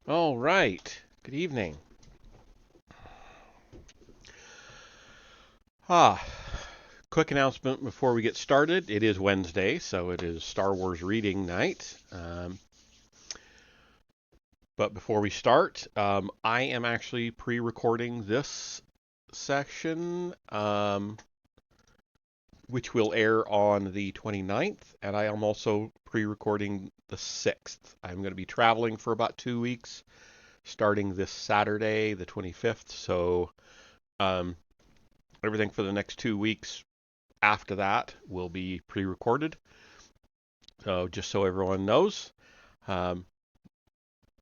All right. Good evening. Ah, quick announcement before we get started. It is Wednesday, so it is Star Wars reading night. But before we start, I am actually pre-recording this section, which will air on the 29th, and I am also pre-recording the 6th. I'm going to be traveling for about 2 weeks, starting this Saturday, the 25th. So um, everything for the next 2 weeks after that will be pre-recorded. So just so everyone knows. Um,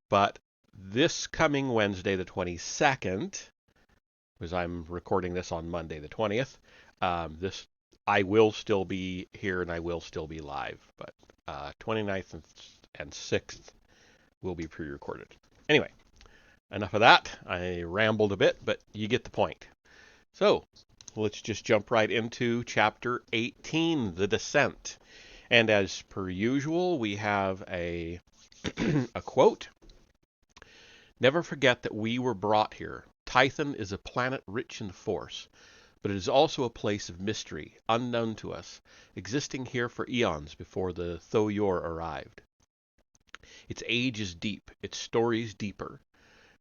but this coming Wednesday, the 22nd, because I'm recording this on Monday, the 20th, this I will still be here and I will still be live. But 29th and 6th will be pre-recorded. Anyway, enough of that. I rambled a bit, but you get the point. So let's just jump right into chapter 18, The Descent. And as per usual, we have a quote. Never forget that we were brought here. Tython is a planet rich in force, but it is also a place of mystery, unknown to us, existing here for eons before the Thoyor arrived. Its age is deep, its stories deeper.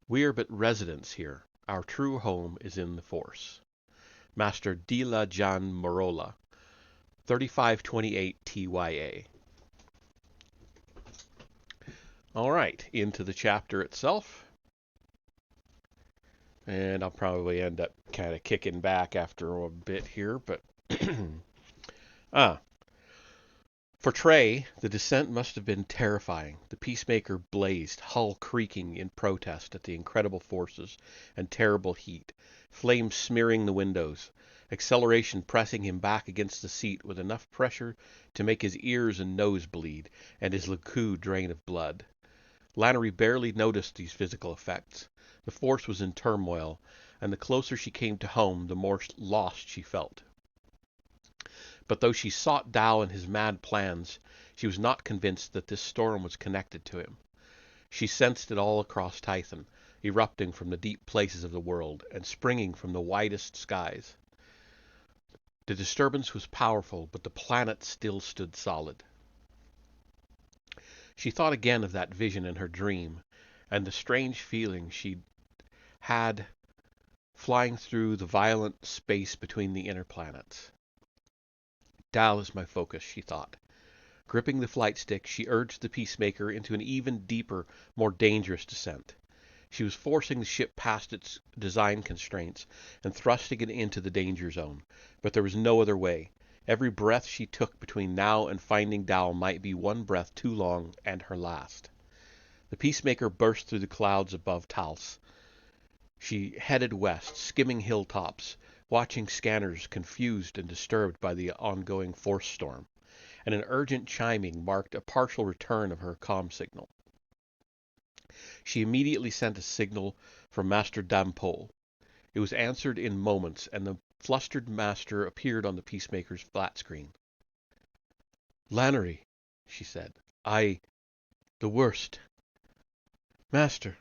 We are but residents here. Our true home is in the Force. Master Dila Jan Morola, 3528 TYA. All right, into the chapter itself. And I'll probably end up kind of kicking back after a bit here, but ah, for Trey, the descent must have been terrifying. The Peacemaker blazed, hull creaking in protest at the incredible forces and terrible heat, flames smearing the windows, acceleration pressing him back against the seat with enough pressure to make his ears and nose bleed, and his LeCou drain of blood. Lannery barely noticed these physical effects. The Force was in turmoil, and the closer she came to home, the more lost she felt. But though she sought Dal and his mad plans, she was not convinced that this storm was connected to him. She sensed it all across Tython, erupting from the deep places of the world, and springing from the widest skies. The disturbance was powerful, but the planet still stood solid. She thought again of that vision in her dream, and the strange feeling she'd had flying through the violent space between the inner planets. Dal is my focus, she thought. Gripping the flight stick, she urged the Peacemaker into an even deeper, more dangerous descent. She was forcing the ship past its design constraints and thrusting it into the danger zone, but there was no other way. Every breath she took between now and finding Dal might be one breath too long and her last. The Peacemaker burst through the clouds above Tals. She headed west, skimming hilltops, watching scanners confused and disturbed by the ongoing force storm, and an urgent chiming marked a partial return of her comm signal. She immediately sent a signal from Master Dampole. It was answered in moments, and the flustered master appeared on the Peacemaker's flat screen. "Lannery," she said. The worst. Master,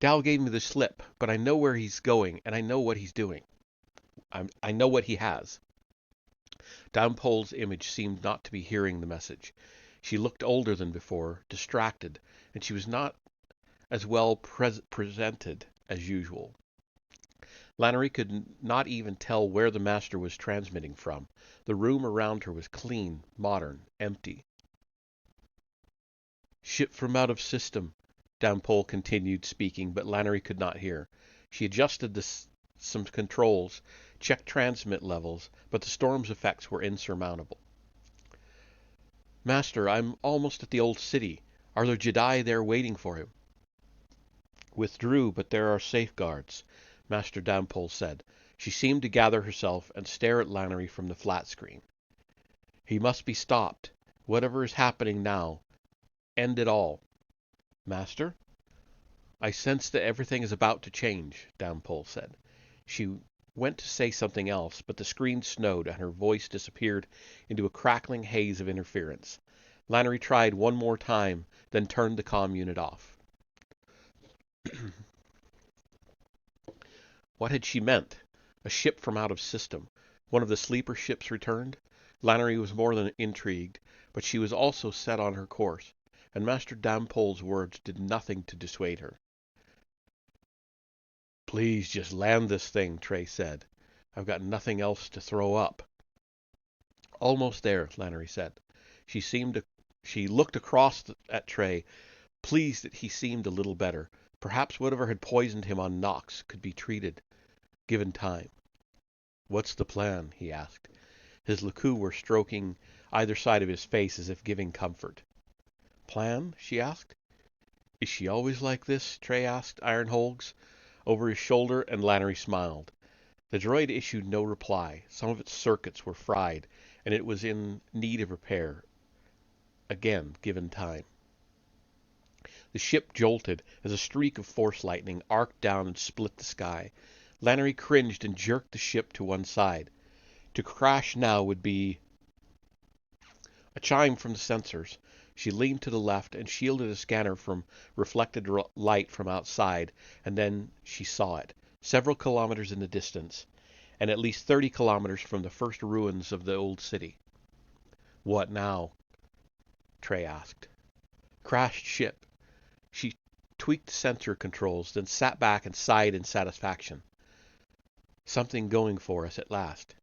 Dal gave me the slip, but I know where he's going, and I know what he's doing. I know what he has." Dampole's image seemed not to be hearing the message. She looked older than before, distracted, and she was not as well presented as usual. Lannery could not even tell where the master was transmitting from. The room around her was clean, modern, empty. "Ship from out of system," Dampole continued speaking, but Lannery could not hear. She adjusted some controls, checked transmit levels, but the storm's effects were insurmountable. "Master, I'm almost at the old city. Are there Jedi there waiting for him?" "Withdrew, but there are safeguards," Master Dampole said. She seemed to gather herself and stare at Lannery from the flat screen. "He must be stopped. Whatever is happening now. End it all." "Master?" "I sense that everything is about to change," Dampole said. She went to say something else, but the screen snowed and her voice disappeared into a crackling haze of interference. Lannery tried one more time, then turned the comm unit off. What had she meant? A ship from out of system? One of the sleeper ships returned? Lannery was more than intrigued, but she was also set on her course, and Master Dampole's words did nothing to dissuade her. "Please just land this thing," Trey said. "I've got nothing else to throw up." "Almost there," Lannery said. She looked across at Trey, pleased that he seemed a little better. Perhaps whatever had poisoned him on Nox could be treated, given time. "What's the plan?" he asked. His Laku were stroking either side of his face as if giving comfort. "Plan?" she asked. "Is she always like this?" Trey asked Iron Holgs over his shoulder, and Lannery smiled. The droid issued no reply. Some of its circuits were fried, and it was in need of repair. Again, given time. The ship jolted as a streak of force lightning arced down and split the sky. Lannery cringed and jerked the ship to one side. To crash now would be a chime from the sensors. She leaned to the left and shielded a scanner from reflected light from outside, and then she saw it, several kilometers in the distance, and at least 30 kilometers from the first ruins of the old city. "What now?" Trey asked. "Crashed ship." She tweaked the sensor controls, then sat back and sighed in satisfaction. "Something going for us at last."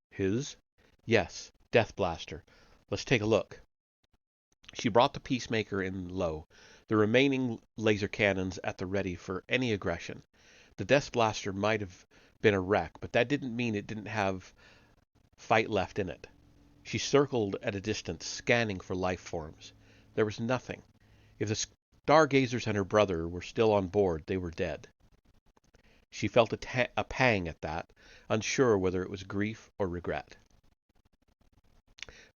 "His?" "Yes, Death Blaster. Let's take a look." She brought the Peacemaker in low, the remaining laser cannons at the ready for any aggression. The Death Blaster might have been a wreck, but that didn't mean it didn't have fight left in it. She circled at a distance, scanning for life forms. There was nothing. If the stargazers and her brother were still on board, they were dead. She felt a pang at that, unsure whether it was grief or regret.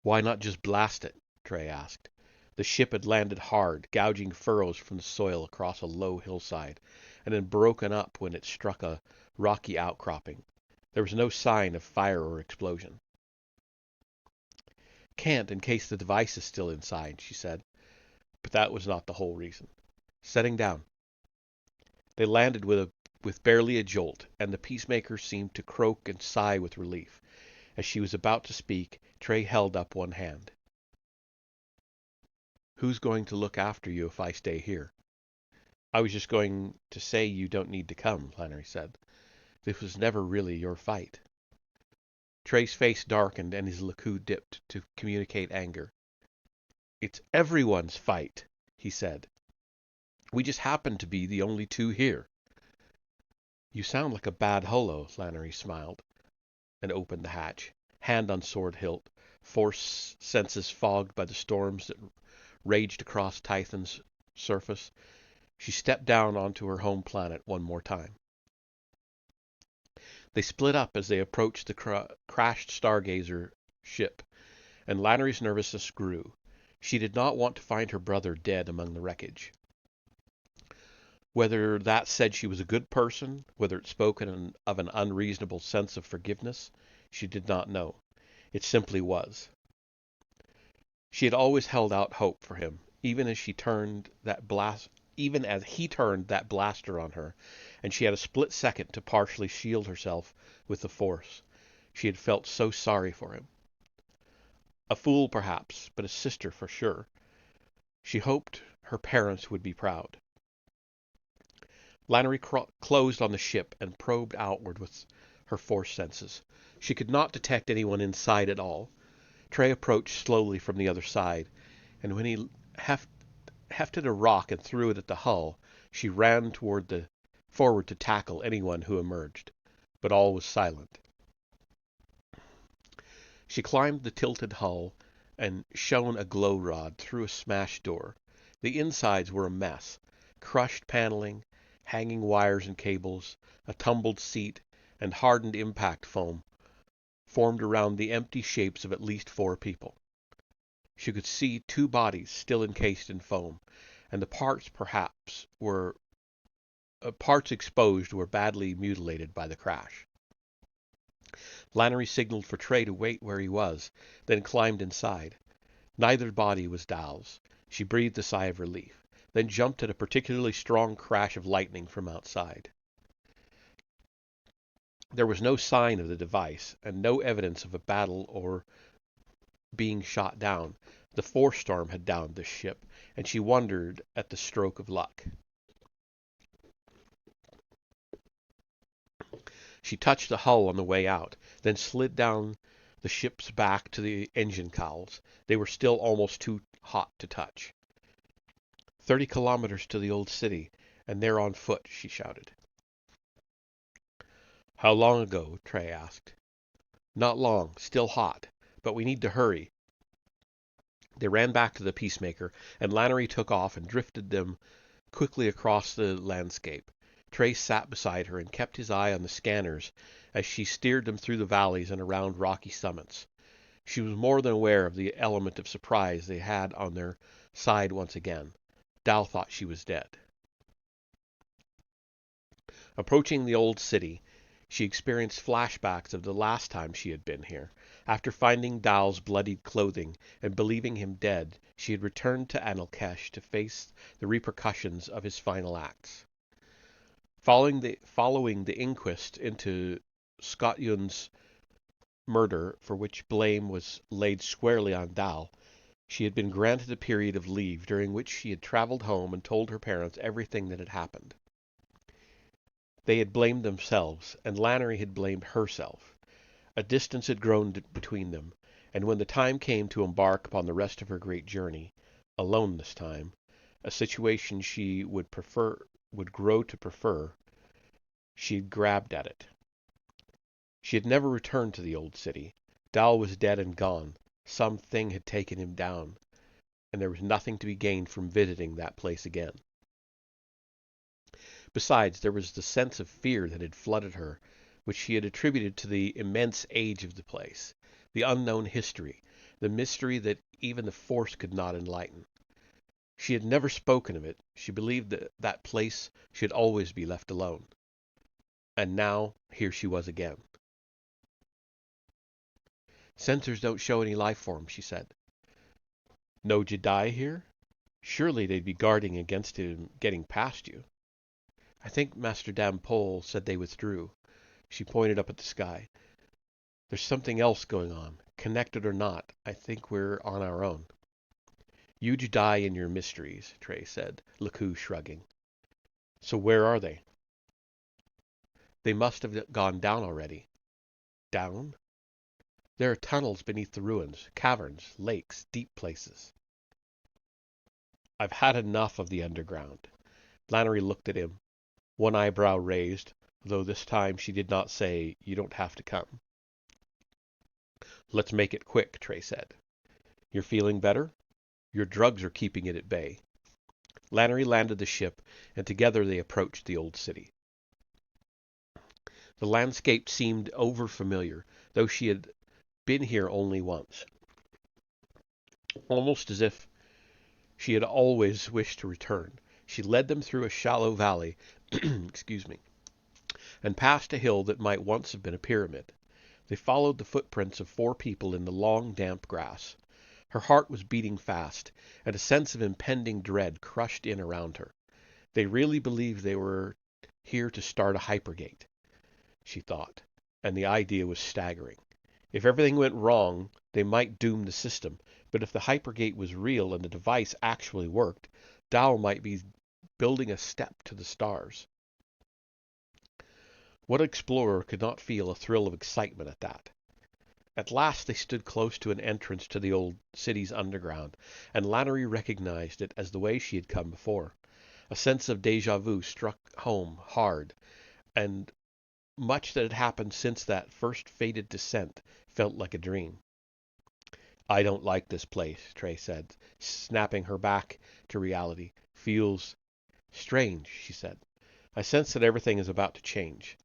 "Why not just blast it?" Trey asked. The ship had landed hard, gouging furrows from the soil across a low hillside, and had broken up when it struck a rocky outcropping. There was no sign of fire or explosion. "Can't, in case the device is still inside," she said. But that was not the whole reason. Setting down. They landed with barely a jolt, and the Peacemaker seemed to croak and sigh with relief. As she was about to speak, Trey held up one hand. "Who's going to look after you if I stay here?" "I was just going to say you don't need to come," Lannery said. "This was never really your fight." Trey's face darkened and his Laku dipped to communicate anger. "It's everyone's fight," he said. "We just happen to be the only two here." "You sound like a bad holo," Lannery smiled, and opened the hatch, hand on sword hilt, force senses fogged by the storms that raged across Tython's surface. She stepped down onto her home planet one more time. They split up as they approached the crashed Stargazer ship, and Lannery's nervousness grew. She did not want to find her brother dead among the wreckage. Whether that said she was a good person, whether it spoke of an unreasonable sense of forgiveness, she did not know. It simply was. She had always held out hope for him, even as he turned that blaster on her, and she had a split second to partially shield herself with the Force. She had felt so sorry for him. A fool, perhaps, but a sister for sure. She hoped her parents would be proud. Lannery closed on the ship and probed outward with her Force senses. She could not detect anyone inside at all. Trey approached slowly from the other side, and when he hefted a rock and threw it at the hull, she ran forward to tackle anyone who emerged. But all was silent. She climbed the tilted hull and shone a glow rod through a smashed door. The insides were a mess. Crushed paneling, hanging wires and cables, a tumbled seat, and hardened impact foam formed around the empty shapes of at least 4 people. She could see 2 bodies still encased in foam, and the parts exposed were badly mutilated by the crash. Lannery signaled for Trey to wait where he was, then climbed inside. Neither body was Dal's. She breathed a sigh of relief. then jumped at a particularly strong crash of lightning from outside. There was no sign of the device, and no evidence of a battle or being shot down. The force storm had downed this ship, and she wondered at the stroke of luck. She touched the hull on the way out, then slid down the ship's back to the engine cowls. They were still almost too hot to touch. 30 kilometers to the old city, and they're on foot, she shouted. How long ago? Trey asked. Not long, still hot, but we need to hurry. They ran back to the Peacemaker, and Lannery took off and drifted them quickly across the landscape. Trey sat beside her and kept his eye on the scanners as she steered them through the valleys and around rocky summits. She was more than aware of the element of surprise they had on their side once again. Dal thought she was dead. Approaching the old city, she experienced flashbacks of the last time she had been here. After finding Dal's bloodied clothing and believing him dead, she had returned to Anilkesh to face the repercussions of his final acts. Following the inquest into Scott Yun's murder, for which blame was laid squarely on Dal, she had been granted a period of leave during which she had traveled home and told her parents everything that had happened. They had blamed themselves, and Lannery had blamed herself. A distance had grown between them, and when the time came to embark upon the rest of her great journey, alone this time, a situation she would grow to prefer, she had grabbed at it. She had never returned to the old city. Dal was dead and gone. Some thing had taken him down, and there was nothing to be gained from visiting that place again. Besides, there was the sense of fear that had flooded her, which she had attributed to the immense age of the place, the unknown history, the mystery that even the Force could not enlighten. She had never spoken of it. She believed that that place should always be left alone. And now, here she was again. Sensors don't show any life form, she said. No Jedi here? Surely they'd be guarding against him getting past you. I think Master Dampole said they withdrew. She pointed up at the sky. There's something else going on. Connected or not, I think we're on our own. You Jedi and your mysteries, Trey said, Laku shrugging. So where are they? They must have gone down already. Down? There are tunnels beneath the ruins, caverns, lakes, deep places. I've had enough of the underground. Lannery looked at him, one eyebrow raised, though this time she did not say, You don't have to come. Let's make it quick, Trey said. You're feeling better? Your drugs are keeping it at bay. Lannery landed the ship, and together they approached the old city. The landscape seemed overfamiliar, though she had been here only once. Almost as if she had always wished to return. She led them through a shallow valley, excuse me, and past a hill that might once have been a pyramid. They followed the footprints of 4 people in the long, damp grass. Her heart was beating fast, and a sense of impending dread crushed in around her. They really believed they were here to start a hypergate, she thought, and the idea was staggering. If everything went wrong, they might doom the system, but if the hypergate was real and the device actually worked, Dal might be building a step to the stars. What explorer could not feel a thrill of excitement at that? At last they stood close to an entrance to the old city's underground, and Lannery recognized it as the way she had come before. A sense of déjà vu struck home hard, and much that had happened since that first fated descent felt like a dream. I don't like this place, Trey said, snapping her back to reality. Feels strange, she said. I sense that everything is about to change,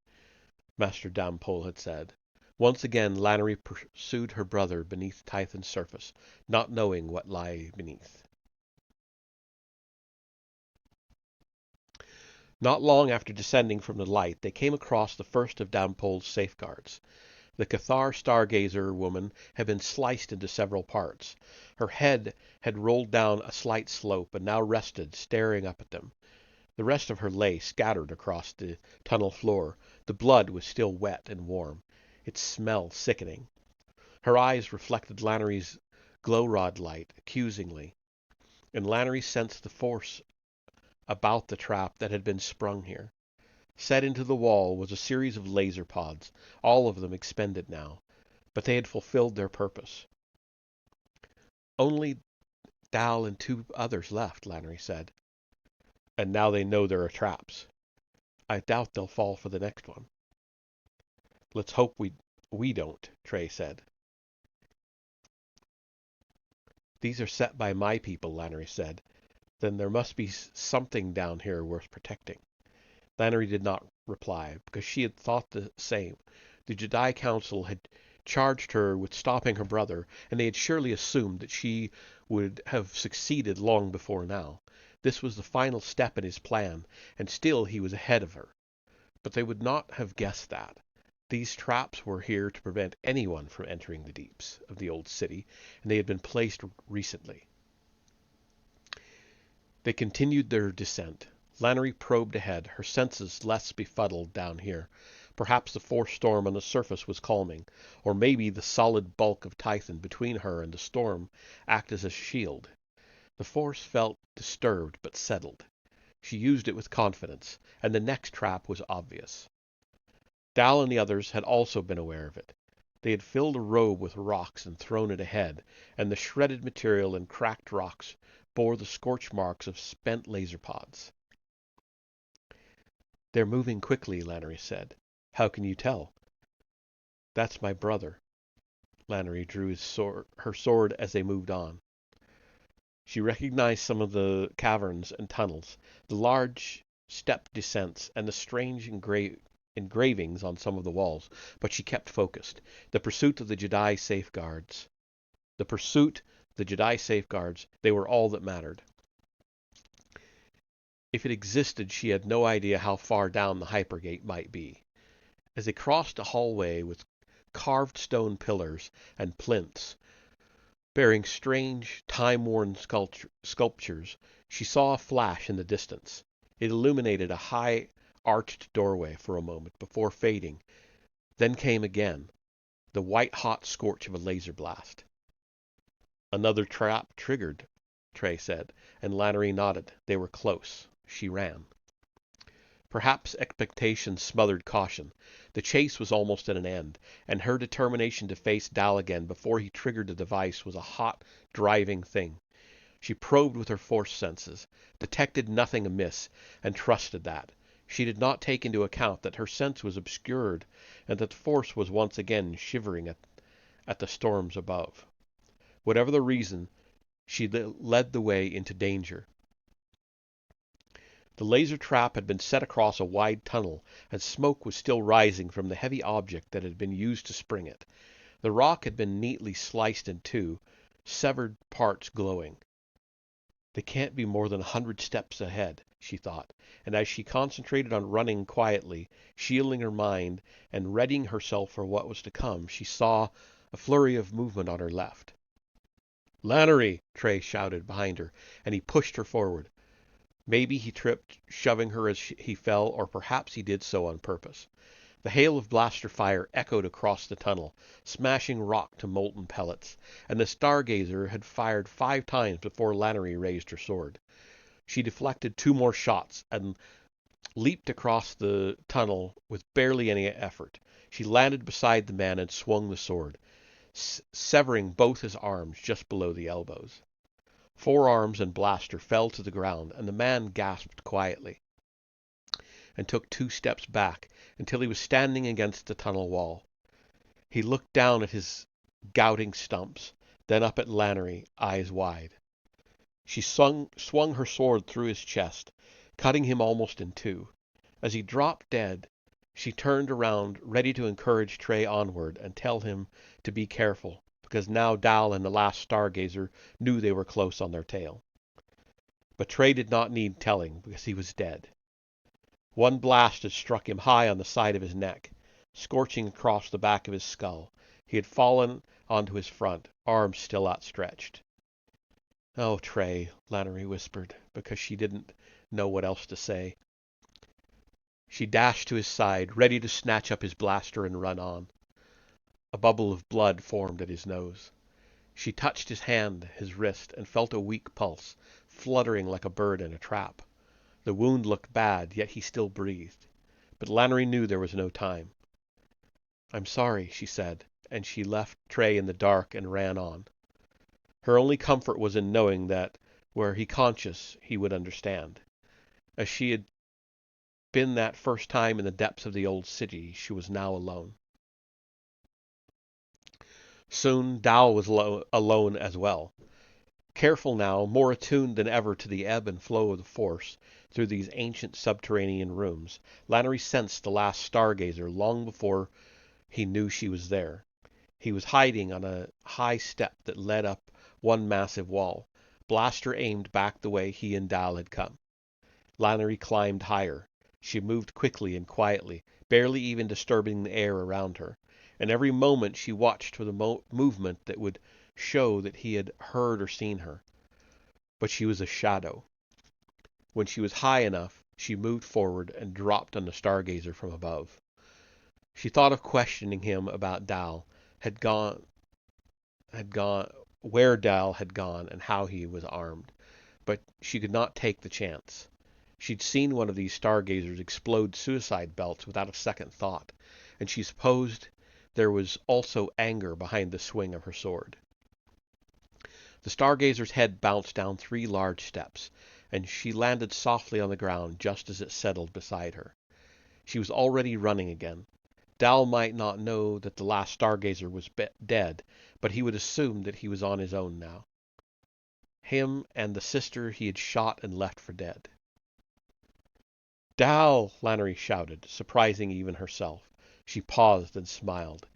Master Dampole had said. Once again, Lannery pursued her brother beneath Tython's surface, not knowing what lay beneath. Not long after descending from the light, they came across the first of Dampole's safeguards. The Cathar stargazer woman had been sliced into several parts. Her head had rolled down a slight slope and now rested, staring up at them. The rest of her lay scattered across the tunnel floor. The blood was still wet and warm. It smelled sickening. Her eyes reflected Lannery's glow rod light accusingly, and Lannery sensed the force about the trap that had been sprung here. Set into the wall was a series of laser pods, all of them expended now, but they had fulfilled their purpose. Only Dal and two others left, Lannery said. And now they know there are traps. I doubt they'll fall for the next one. Let's hope we don't, Trey said. These are set by my people, Lannery said. Then there must be something down here worth protecting. Lannery did not reply, because she had thought the same. The Jedi Council had charged her with stopping her brother, and they had surely assumed that she would have succeeded long before now. This was the final step in his plan, and still he was ahead of her. But they would not have guessed that. These traps were here to prevent anyone from entering the deeps of the old city, and they had been placed recently. They continued their descent. Lannery probed ahead, her senses less befuddled down here. Perhaps the force storm on the surface was calming, or maybe the solid bulk of Tython between her and the storm acted as a shield. The force felt disturbed but settled. She used it with confidence, and the next trap was obvious. Dal and the others had also been aware of it. They had filled a robe with rocks and thrown it ahead, and the shredded material and cracked rocks bore the scorch marks of spent laser pods. They're moving quickly, Lannery said. How can you tell? That's my brother. Lannery drew her sword as they moved on. She recognized some of the caverns and tunnels, the large step descents, and the strange engravings on some of the walls, but she kept focused. The pursuit, the Jedi safeguards, they were all that mattered. If it existed, she had no idea how far down the hypergate might be. As they crossed a hallway with carved stone pillars and plinths, bearing strange, time-worn sculptures, she saw a flash in the distance. It illuminated a high, arched doorway for a moment before fading. Then came again, the white-hot scorch of a laser blast. Another trap triggered, Trey said, and Lannery nodded. They were close. She ran. Perhaps expectation smothered caution. The chase was almost at an end, and her determination to face Dal again before he triggered the device was a hot, driving thing. She probed with her force senses, detected nothing amiss, and trusted that. She did not take into account that her sense was obscured, and that the force was once again shivering at the storms above. Whatever the reason, she led the way into danger. The laser trap had been set across a wide tunnel, and smoke was still rising from the heavy object that had been used to spring it. The rock had been neatly sliced in two, severed parts glowing. They can't be more than 100 steps ahead, she thought, and as she concentrated on running quietly, shielding her mind and readying herself for what was to come, she saw a flurry of movement on her left. "Lannery!" Trey shouted behind her, and he pushed her forward. Maybe he tripped, shoving her as he fell, or perhaps he did so on purpose. The hail of blaster fire echoed across the tunnel, smashing rock to molten pellets, and the stargazer had fired 5 times before Lannery raised her sword. She deflected 2 more shots and leaped across the tunnel with barely any effort. She landed beside the man and swung the sword, severing both his arms just below the elbows. Forearms and blaster fell to the ground, and the man gasped quietly and took 2 steps back until he was standing against the tunnel wall. He looked down at his gouting stumps, then up at Lannery, eyes wide. She swung her sword through his chest, cutting him almost in 2. As he dropped dead, she turned around, ready to encourage Trey onward and tell him to be careful, because now Dal and the last stargazer knew they were close on their tail. But Trey did not need telling, because he was dead. One blast had struck him high on the side of his neck. scorching across the back of his skull. He had fallen onto his front, arms still outstretched. "Oh, Trey," Lannery whispered, because she didn't know what else to say. She dashed to his side, ready to snatch up his blaster and run on. A bubble of blood formed at his nose. She touched his hand, his wrist, and felt a weak pulse, fluttering like a bird in a trap. The wound looked bad, yet he still breathed. But Lannery knew there was no time. "I'm sorry," she said, and she left Trey in the dark and ran on. Her only comfort was in knowing that, were he conscious, he would understand. As she had been that first time in the depths of the old city, she was now alone. Soon Dal was alone as well. Careful now, more attuned than ever to the ebb and flow of the Force through these ancient subterranean rooms, Lannery sensed the last stargazer long before he knew she was there. He was hiding on a high step that led up one massive wall, blaster aimed back the way he and Dal had come. Lannery climbed higher. She moved quickly and quietly, barely even disturbing the air around her, and every moment she watched for the movement that would show that he had heard or seen her. But she was a shadow. When she was high enough, she moved forward and dropped on the stargazer from above. She thought of questioning him about Dal, where Dal had gone and how he was armed, but she could not take the chance. She'd seen one of these stargazers explode suicide belts without a second thought, and she supposed there was also anger behind the swing of her sword. The stargazer's head bounced down 3 large steps, and she landed softly on the ground just as it settled beside her. She was already running again. Dal might not know that the last stargazer was dead, but he would assume that he was on his own now. Him and the sister he had shot and left for dead. "Dal!" Lannery shouted, surprising even herself. She paused and smiled.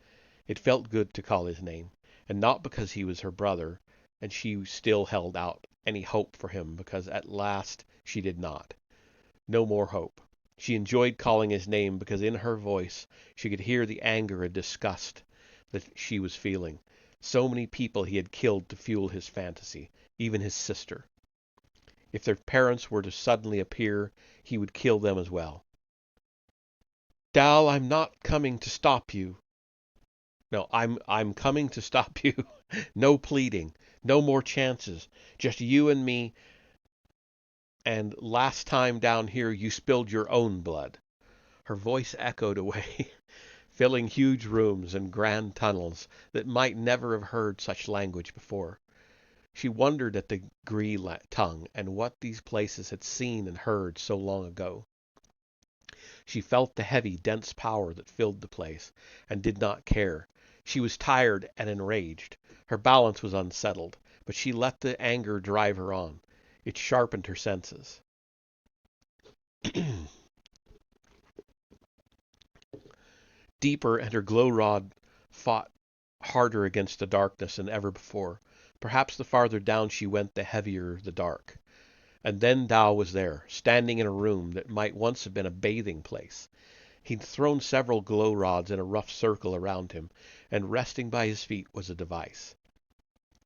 It felt good to call his name, and not because he was her brother, and she still held out any hope for him, because at last she did not. No more hope. She enjoyed calling his name because in her voice she could hear the anger and disgust that she was feeling. So many people he had killed to fuel his fantasy, even his sister. If their parents were to suddenly appear, he would kill them as well. "Dal, I'm not coming to stop you." "No, I'm coming to stop you." No pleading, no more chances, just you and me, and last time down here you spilled your own blood. Her voice echoed away, filling huge rooms and grand tunnels that might never have heard such language before. She wondered at the Gree tongue and what these places had seen and heard so long ago. She felt the heavy, dense power that filled the place, and did not care. She was tired and enraged. Her balance was unsettled, but she let the anger drive her on. It sharpened her senses. Deeper, and her glow rod fought harder against the darkness than ever before. Perhaps the farther down she went, the heavier the dark. And then Dal was there, standing in a room that might once have been a bathing place. He'd thrown several glow rods in a rough circle around him, and resting by his feet was a device.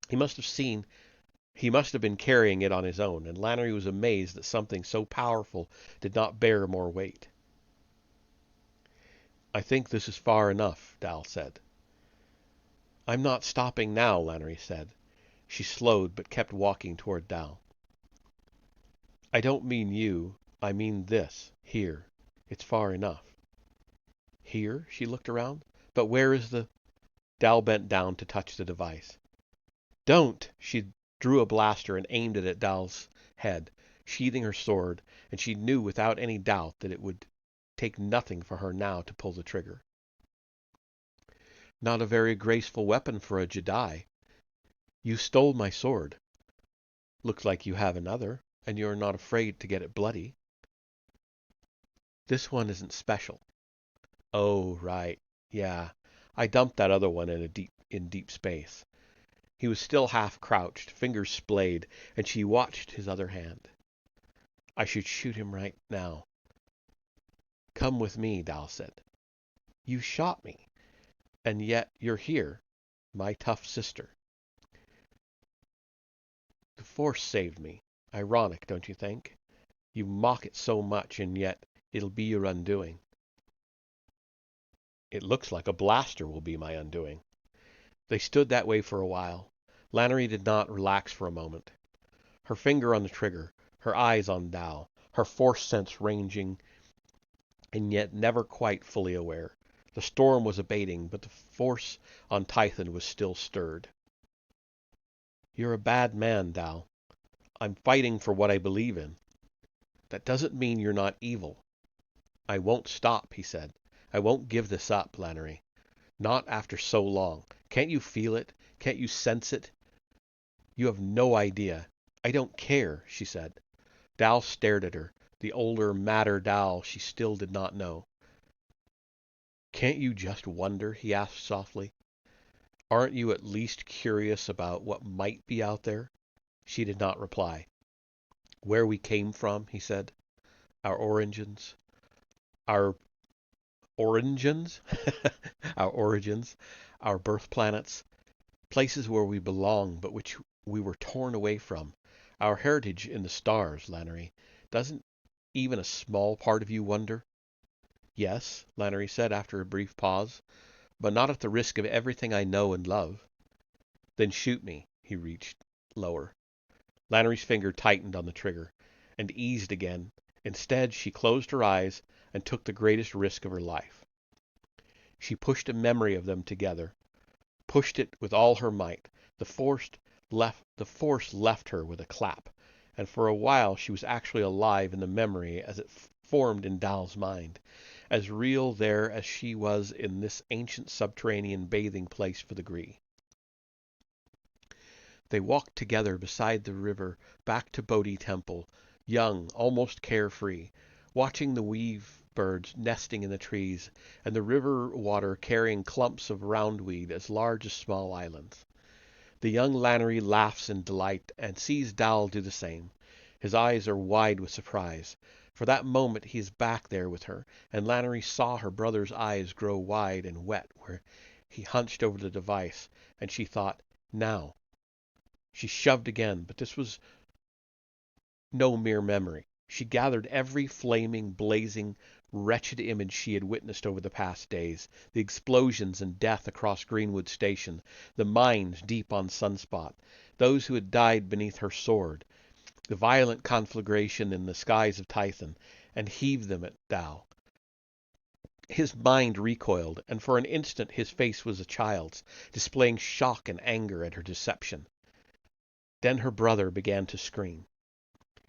He must have been carrying it on his own, and Lannery was amazed that something so powerful did not bear more weight. "I think this is far enough," Dal said. "I'm not stopping now," Lannery said. She slowed, but kept walking toward Dal. "I don't mean you. I mean this, here. It's far enough." "Here?" She looked around. "But where is the—" Dal bent down to touch the device. "Don't!" She drew a blaster and aimed it at Dal's head, sheathing her sword, and she knew without any doubt that it would take nothing for her now to pull the trigger. "Not a very graceful weapon for a Jedi. You stole my sword. Looks like you have another, and you're not afraid to get it bloody." "This one isn't special." "Oh, right. Yeah. I dumped that other one in deep space." He was still half crouched, fingers splayed, and she watched his other hand. "I should shoot him right now." "Come with me," Dal said. You shot me, and yet you're here, my tough sister. The Force saved me. Ironic, don't you think? You mock it so much, and yet it'll be your undoing. It looks like a blaster will be my undoing. They stood that way for a while. Lannery did not relax for a moment. Her finger on the trigger, her eyes on Dal, her Force sense ranging, and yet never quite fully aware. The storm was abating, but the Force on Tython was still stirred. You're a bad man, Dal. I'm fighting for what I believe in. That doesn't mean you're not evil. I won't stop, he said. I won't give this up, Lannery. Not after so long. Can't you feel it? Can't you sense it? You have no idea. I don't care, she said. Dal stared at her, the older, madder Dal she still did not know. Can't you just wonder? He asked softly. Aren't you at least curious about what might be out there? She did not reply. Where we came from, he said. Our origins. Our origins? Our origins. Our birth planets. Places where we belong, but which we were torn away from. Our heritage in the stars, Lannery. Doesn't even a small part of you wonder? Yes, Lannery said after a brief pause, but not at the risk of everything I know and love. Then shoot me, he reached lower. Lannery's finger tightened on the trigger, and eased again. Instead, she closed her eyes and took the greatest risk of her life. She pushed a memory of them together, pushed it with all her might. The force left her with a clap, and for a while she was actually alive in the memory as it formed in Dal's mind, as real there as she was in this ancient subterranean bathing place for the Gree. They walked together beside the river back to Bodhi Temple, young, almost carefree, watching the weave birds nesting in the trees, and the river water carrying clumps of roundweed as large as small islands. The young Lannery laughs in delight and sees Dal do the same. His eyes are wide with surprise. For that moment he is back there with her, and Lannery saw her brother's eyes grow wide and wet where he hunched over the device, and she thought, now. She shoved again, but this was no mere memory. She gathered every flaming, blazing, wretched image she had witnessed over the past days, the explosions and death across Greenwood Station, the mines deep on Sunspot, those who had died beneath her sword, the violent conflagration in the skies of Tython, and heaved them at Dal. His mind recoiled, and for an instant his face was a child's, displaying shock and anger at her deception. Then her brother began to scream.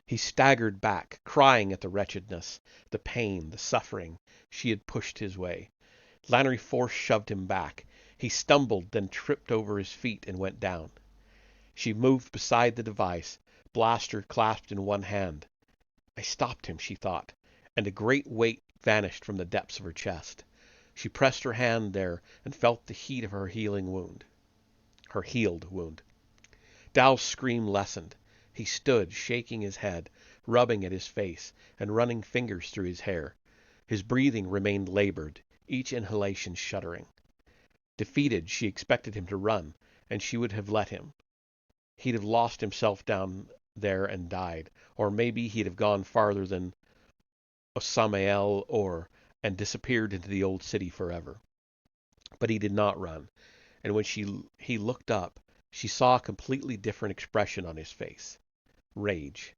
He staggered back, crying at the wretchedness, the pain, the suffering she had pushed his way. Lannery Force shoved him back. He stumbled, then tripped over his feet and went down. She moved beside the device, blaster clasped in one hand. I stopped him, she thought, and a great weight vanished from the depths of her chest. She pressed her hand there and felt the heat of her healed wound. Dal's scream lessened. He stood, shaking his head, rubbing at his face, and running fingers through his hair. His breathing remained labored, each inhalation shuddering. Defeated, she expected him to run, and she would have let him. He'd have lost himself down there and died, or maybe he'd have gone farther than Osamael or and disappeared into the old city forever. But he did not run, and when he looked up, she saw a completely different expression on his face. Rage.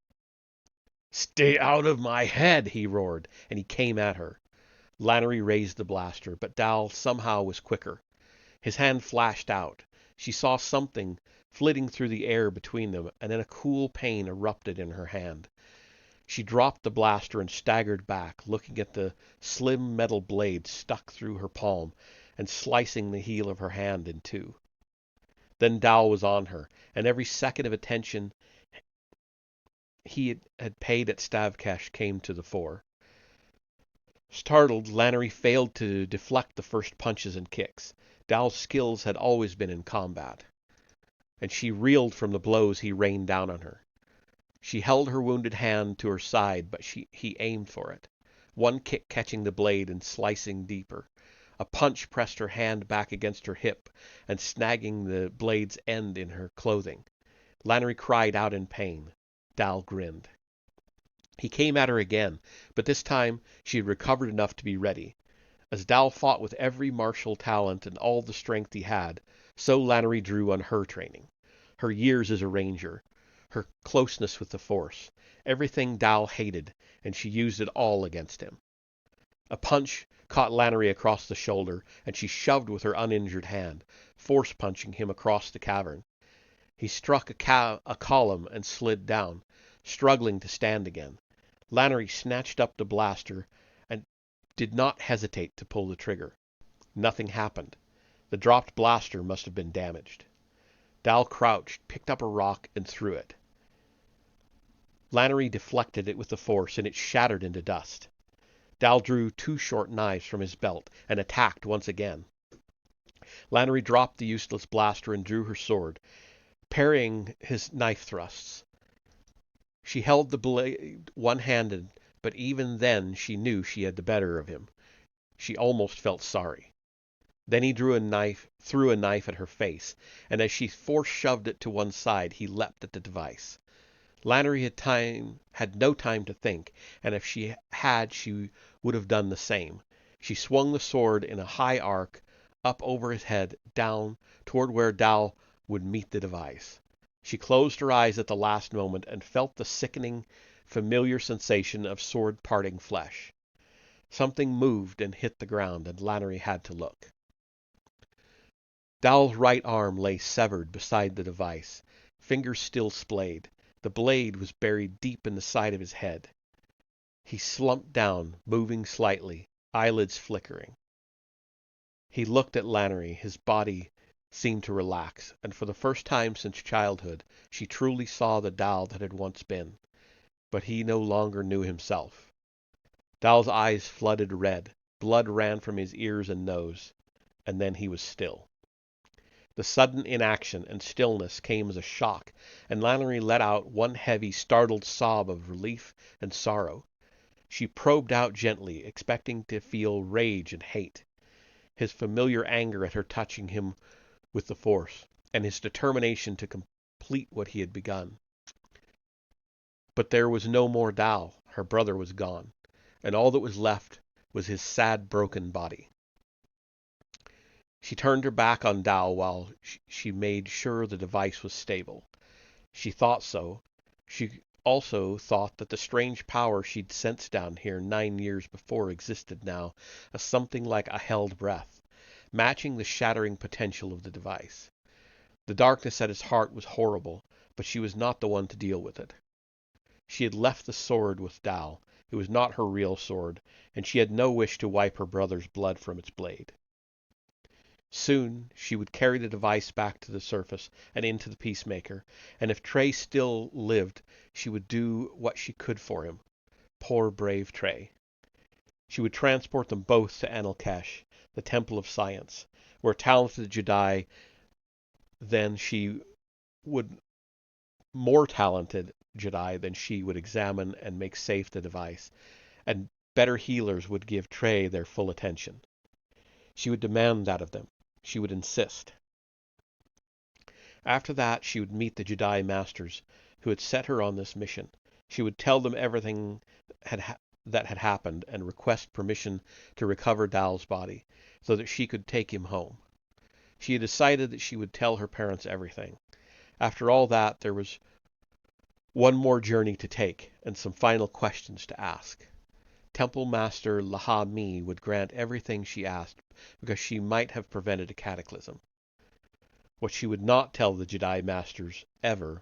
"Stay out of my head!" he roared, and he came at her. Lannery raised the blaster, but Dal somehow was quicker. His hand flashed out. She saw something flitting through the air between them, and then a cool pain erupted in her hand. She dropped the blaster and staggered back, looking at the slim metal blade stuck through her palm and slicing the heel of her hand in two. Then Dal was on her, and every second of attention he had paid at Stavkesh came to the fore. Startled, Lannery failed to deflect the first punches and kicks. Dal's skills had always been in combat, and she reeled from the blows he rained down on her. She held her wounded hand to her side, but he aimed for it, one kick catching the blade and slicing deeper. A punch pressed her hand back against her hip and snagging the blade's end in her clothing. Lannery cried out in pain. Dal grinned. He came at her again, but this time she had recovered enough to be ready. As Dal fought with every martial talent and all the strength he had, so Lannery drew on her training. Her years as a ranger, her closeness with the Force, everything Dal hated, and she used it all against him. A punch caught Lannery across the shoulder, and she shoved with her uninjured hand, force-punching him across the cavern. He struck a column and slid down, struggling to stand again. Lannery snatched up the blaster and did not hesitate to pull the trigger. Nothing happened. The dropped blaster must have been damaged. Dal crouched, picked up a rock, and threw it. Lannery deflected it with the force, and it shattered into dust. Dal drew 2 short knives from his belt and attacked once again. Lannery dropped the useless blaster and drew her sword, parrying his knife thrusts. She held the blade one-handed, but even then she knew she had the better of him. She almost felt sorry. Then he threw a knife at her face, and as she force-shoved it to one side, he leapt at the device. Lannery had no time to think, and if she had, she would have done the same. She swung the sword in a high arc, up over his head, down, toward where Dal would meet the device. She closed her eyes at the last moment and felt the sickening, familiar sensation of sword-parting flesh. Something moved and hit the ground, and Lannery had to look. Dal's right arm lay severed beside the device, fingers still splayed. The blade was buried deep in the side of his head. He slumped down, moving slightly, eyelids flickering. He looked at Lannery. His body seemed to relax, and for the first time since childhood, she truly saw the Dal that had once been. But he no longer knew himself. Dal's eyes flooded red, blood ran from his ears and nose, and then he was still. The sudden inaction and stillness came as a shock, and Lannery let out one heavy, startled sob of relief and sorrow. She probed out gently, expecting to feel rage and hate, his familiar anger at her touching him with the Force, and his determination to complete what he had begun. But there was no more Dal. Her brother was gone, and all that was left was his sad, broken body. She turned her back on Dal while she made sure the device was stable. She thought so. She also thought that the strange power she'd sensed down here 9 years before existed now as something like a held breath, matching the shattering potential of the device. The darkness at his heart was horrible, but she was not the one to deal with it. She had left the sword with Dal. It was not her real sword, and she had no wish to wipe her brother's blood from its blade. Soon she would carry the device back to the surface and into the Peacemaker, and if Trey still lived, she would do what she could for him. Poor brave Trey. She would transport them both to Anilkesh, the Temple of Science, where talented Jedi more talented Jedi than she would examine and make safe the device, and better healers would give Trey their full attention. She would demand that of them. She would insist. After that, she would meet the Jedi Masters who had set her on this mission. She would tell them everything that had happened and request permission to recover Dal's body so that she could take him home. She had decided that she would tell her parents everything. After all that, there was one more journey to take and some final questions to ask. Temple Master Laha Mi would grant everything she asked because she might have prevented a cataclysm. What she would not tell the Jedi Masters ever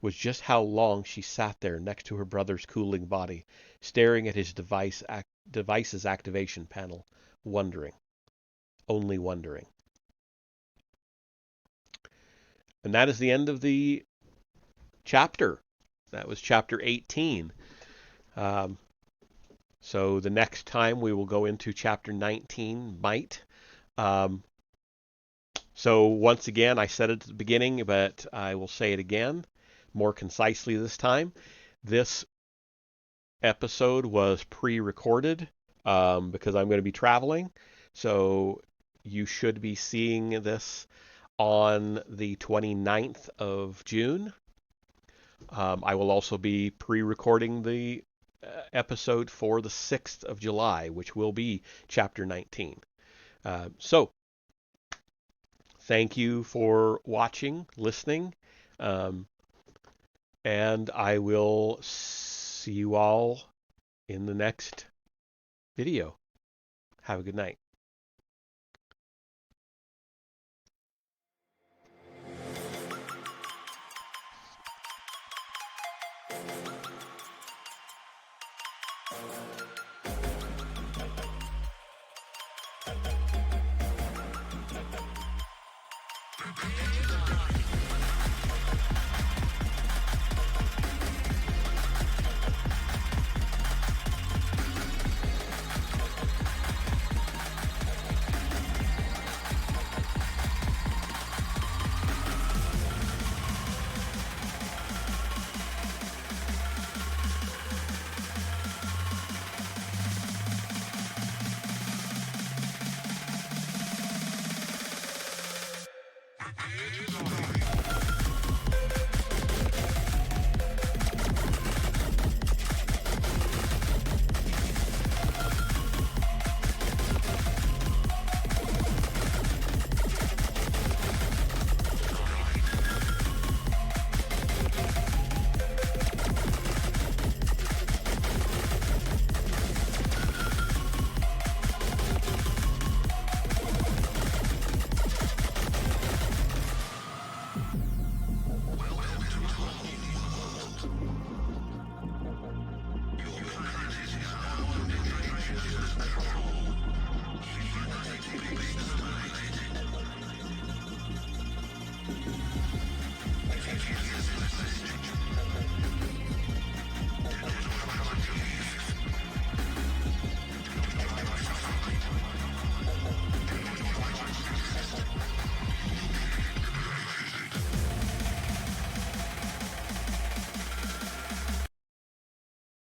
was just how long she sat there next to her brother's cooling body, staring at his device's activation panel, wondering. Only wondering. And that is the end of the chapter. That was chapter 18. So the next time we will go into chapter 19, Might. So once again, I said it at the beginning, but I will say it again, more concisely this time. This episode was pre-recorded because I'm going to be traveling. So you should be seeing this on the 29th of June. I will also be pre-recording the episode for the 6th of July, which will be chapter 19. So thank you for watching, listening, um, and I will see you all in the next video. Have a good night.